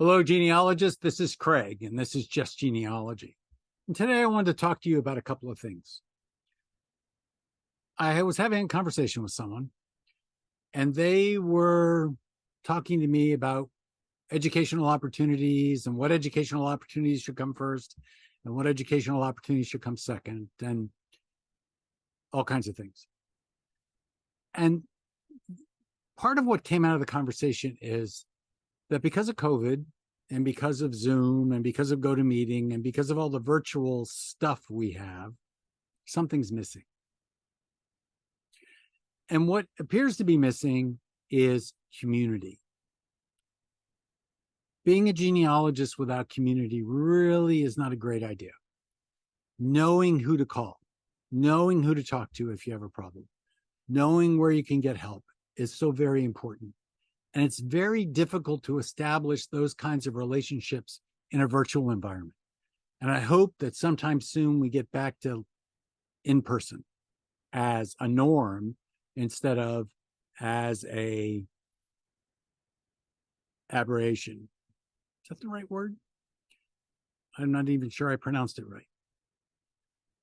Hello, genealogists. This is Craig, and this is Just Genealogy. And today I wanted to talk to you about a couple of things. I was having a conversation with someone, and they were talking to me about educational opportunities and what educational opportunities should come first and what educational opportunities should come second, and all kinds of things. And part of what came out of the conversation is that because of COVID and because of Zoom and because of GoToMeeting and because of all the virtual stuff we have, something's missing. And what appears to be missing is community. Being a genealogist without community really is not a great idea. Knowing who to call, knowing who to talk to if you have a problem, knowing where you can get help is so very important. And it's very difficult to establish those kinds of relationships in a virtual environment. And I hope that sometime soon we get back to in person as a norm instead of as a aberration. Is that the right word? I'm not even sure I pronounced it right.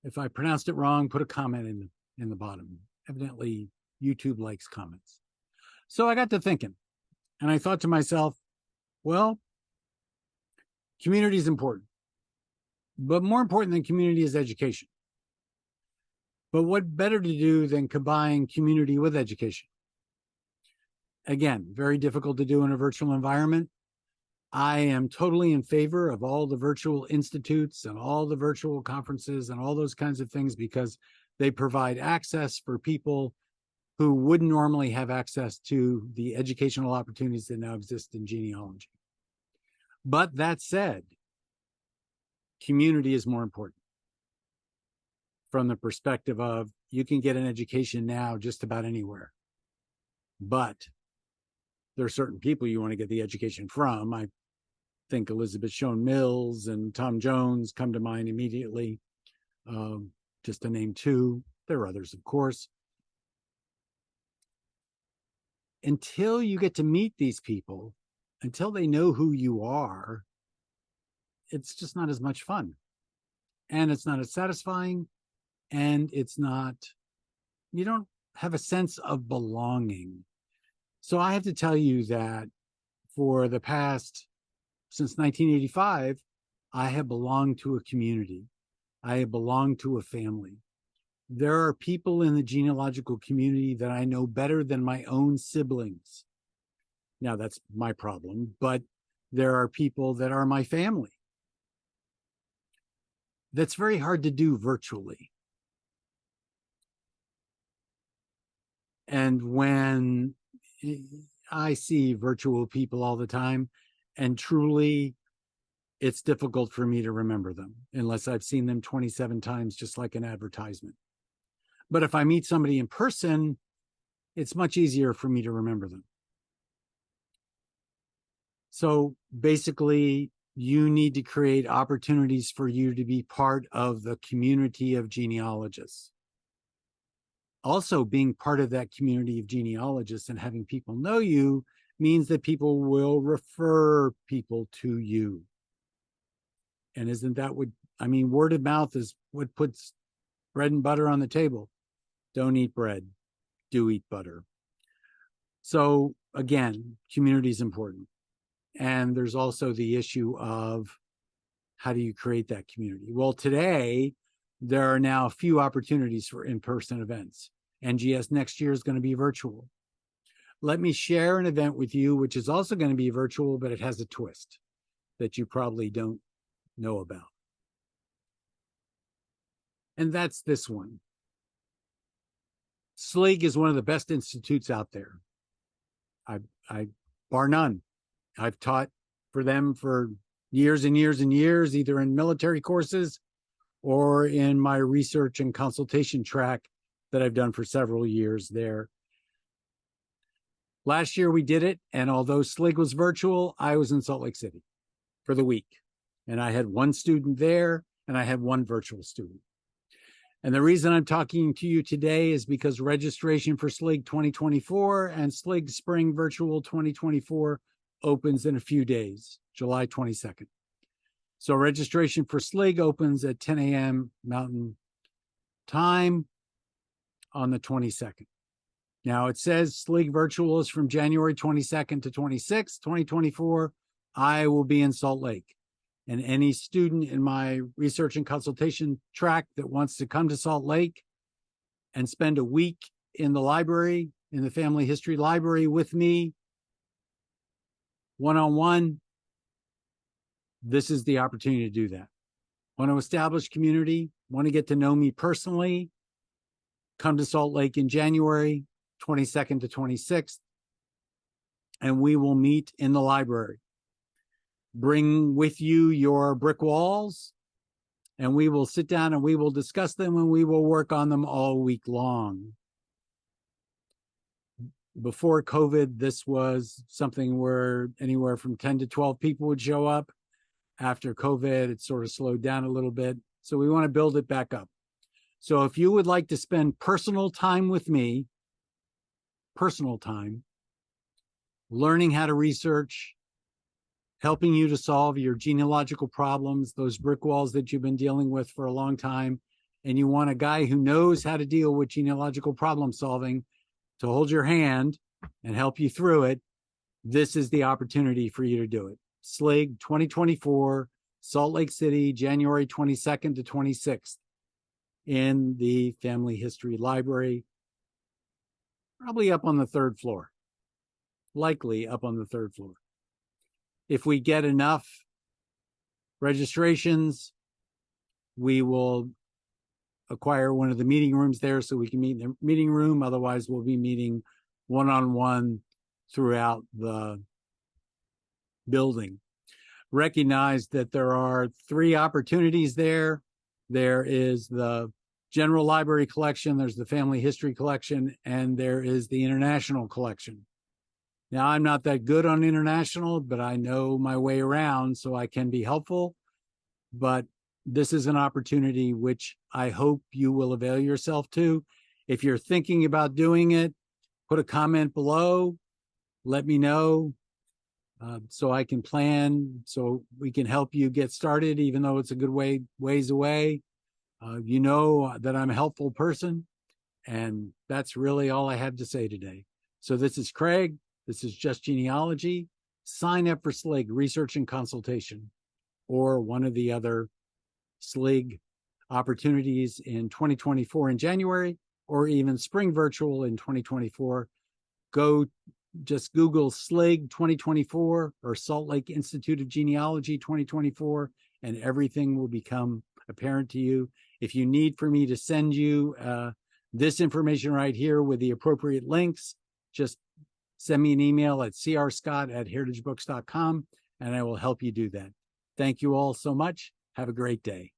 If I pronounced it wrong, put a comment in the bottom. Evidently, YouTube likes comments. So I got to thinking. And I thought to myself, well, community is important, but more important than community is education. But what better to do than combine community with education? Again, very difficult to do in a virtual environment. I am totally in favor of all the virtual institutes and all the virtual conferences and all those kinds of things because they provide access for people who wouldn't normally have access to the educational opportunities that now exist in genealogy. But that said, community is more important from the perspective of you can get an education now just about anywhere. But there are certain people you want to get the education from. I think Elizabeth Shown Mills and Tom Jones come to mind immediately, just to name two. There are others, of course. Until you get to meet these people, until they know who you are, it's just not as much fun. And it's not as satisfying. And it's not, you don't have a sense of belonging. So I have to tell you that for the past, since 1985, I have belonged to a community. I have belonged to a family. There are people in the genealogical community that I know better than my own siblings. Now, that's my problem, but there are people that are my family. That's very hard to do virtually. And when I see virtual people all the time, and truly, it's difficult for me to remember them unless I've seen them 27 times, just like an advertisement. But if I meet somebody in person, it's much easier for me to remember them. So basically, you need to create opportunities for you to be part of the community of genealogists. Also, being part of that community of genealogists and having people know you means that people will refer people to you. And isn't that what, I mean, word of mouth is what puts bread and butter on the table. Don't eat bread, do eat butter. So again, community is important. And there's also the issue of how do you create that community? Well, today, there are now a few opportunities for in-person events. NGS next year is going to be virtual. Let me share an event with you, which is also going to be virtual, but it has a twist that you probably don't know about. And that's this one. SLIG is one of the best institutes out there. I bar none. I've taught for them for years and years and years, either in military courses or in my research and consultation track that I've done for several years there. Last year we did it, and although SLIG was virtual, I was in Salt Lake City for the week. And I had one student there, and I had one virtual student. And the reason I'm talking to you today is because registration for SLIG 2024 and SLIG Spring Virtual 2024 opens in a few days, July 22nd. So registration for SLIG opens at 10 a.m. Mountain Time on the 22nd. Now it says SLIG Virtual is from January 22nd to 26th, 2024. I will be in Salt Lake. And any student in my research and consultation track that wants to come to Salt Lake and spend a week in the library, in the family history library with me, one-on-one, this is the opportunity to do that. Want to establish community, want to get to know me personally, come to Salt Lake in January 22nd to 26th, and we will meet in the library. Bring with you your brick walls, and we will sit down and we will discuss them, and we will work on them all week long. Before COVID, this was something where anywhere from 10 to 12 people would show up. After COVID, it sort of slowed down a little bit. So we want to build it back up. So if you would like to spend personal time with me, personal time, learning how to research, helping you to solve your genealogical problems, those brick walls that you've been dealing with for a long time, and you want a guy who knows how to deal with genealogical problem solving to hold your hand and help you through it, this is the opportunity for you to do it. SLIG 2024, Salt Lake City, January 22nd to 26th in the Family History Library, probably up on the 3rd floor, likely up on the 3rd floor. If we get enough registrations, we will acquire one of the meeting rooms there so we can meet in the meeting room. Otherwise, we'll be meeting one-on-one throughout the building. Recognize that there are 3 opportunities there. There is the general library collection, there's the family history collection, and there is the international collection. Now, I'm not that good on international, but I know my way around, so I can be helpful. But this is an opportunity which I hope you will avail yourself to. If you're thinking about doing it, put a comment below. Let me know so I can plan, so we can help you get started, even though it's a good ways away. You know that I'm a helpful person, and that's really all I have to say today. So this is Craig. This is Just Genealogy. Sign up for SLIG, Research and Consultation, or one of the other SLIG opportunities in 2024 in January, or even Spring Virtual in 2024. Just Google SLIG 2024 or Salt Lake Institute of Genealogy 2024, and everything will become apparent to you. If you need for me to send you this information right here with the appropriate links, just send me an email at crscott@heritagebooks.com, and I will help you do that. Thank you all so much. Have a great day.